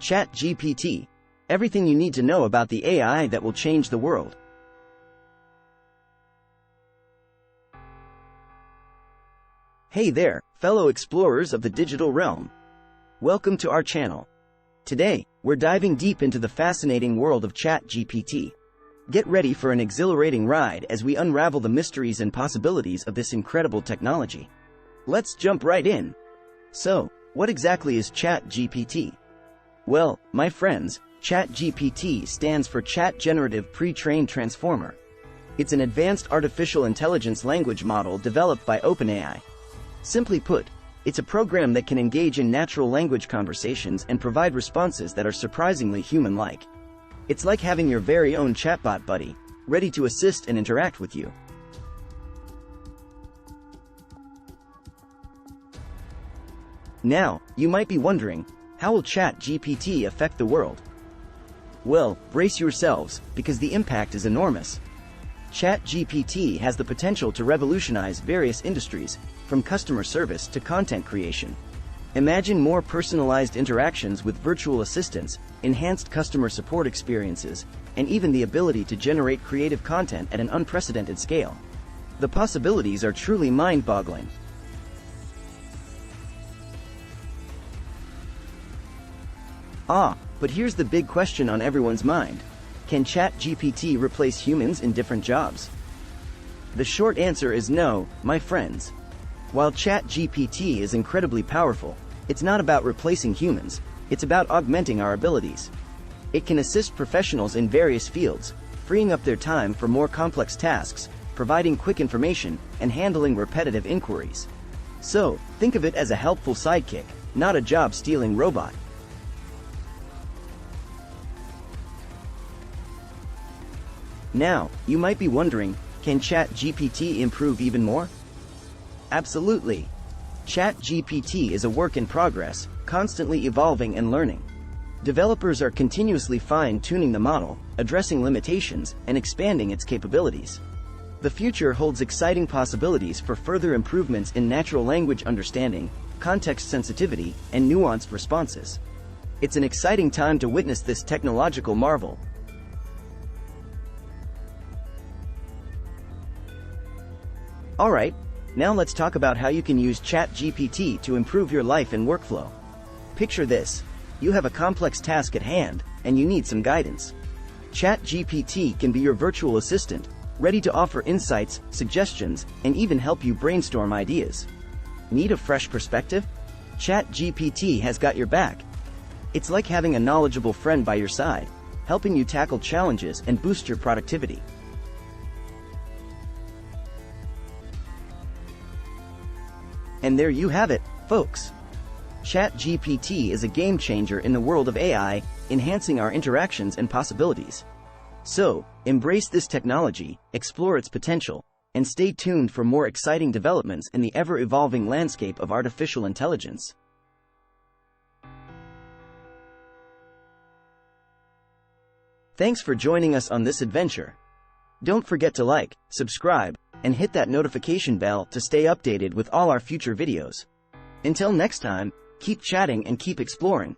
ChatGPT. Everything you need to know about the AI that will change the world. Hey there, fellow explorers of the digital realm. Welcome to our channel. Today, we're diving deep into the fascinating world of ChatGPT. Get ready for an exhilarating ride as we unravel the mysteries and possibilities of this incredible technology. Let's jump right in. So, what exactly is ChatGPT? Well, my friends, ChatGPT stands for Chat Generative Pre-trained Transformer. It's an advanced artificial intelligence language model developed by OpenAI. Simply put, it's a program that can engage in natural language conversations and provide responses that are surprisingly human-like. It's like having your very own chatbot buddy, ready to assist and interact with you. Now, you might be wondering, how will ChatGPT affect the world? Well, brace yourselves, because the impact is enormous. ChatGPT has the potential to revolutionize various industries, from customer service to content creation. Imagine more personalized interactions with virtual assistants, enhanced customer support experiences, and even the ability to generate creative content at an unprecedented scale. The possibilities are truly mind-boggling. But here's the big question on everyone's mind. Can ChatGPT replace humans in different jobs? The short answer is no, my friends. While ChatGPT is incredibly powerful, it's not about replacing humans, it's about augmenting our abilities. It can assist professionals in various fields, freeing up their time for more complex tasks, providing quick information, and handling repetitive inquiries. So, think of it as a helpful sidekick, not a job-stealing robot. Now, you might be wondering, can ChatGPT improve even more? Absolutely. ChatGPT is a work in progress, constantly evolving and learning. Developers are continuously fine-tuning the model, addressing limitations, and expanding its capabilities. The future holds exciting possibilities for further improvements in natural language understanding, context sensitivity, and nuanced responses. It's an exciting time to witness this technological marvel. Alright, now let's talk about how you can use ChatGPT to improve your life and workflow. Picture this. You have a complex task at hand, and you need some guidance. ChatGPT can be your virtual assistant, ready to offer insights, suggestions, and even help you brainstorm ideas. Need a fresh perspective? ChatGPT has got your back. It's like having a knowledgeable friend by your side, helping you tackle challenges and boost your productivity. And there you have it, folks. ChatGPT is a game changer in the world of AI, enhancing our interactions and possibilities. So, embrace this technology, explore its potential, and stay tuned for more exciting developments in the ever-evolving landscape of artificial intelligence. Thanks for joining us on this adventure. Don't forget to like, subscribe, and hit that notification bell to stay updated with all our future videos. Until next time, keep chatting and keep exploring.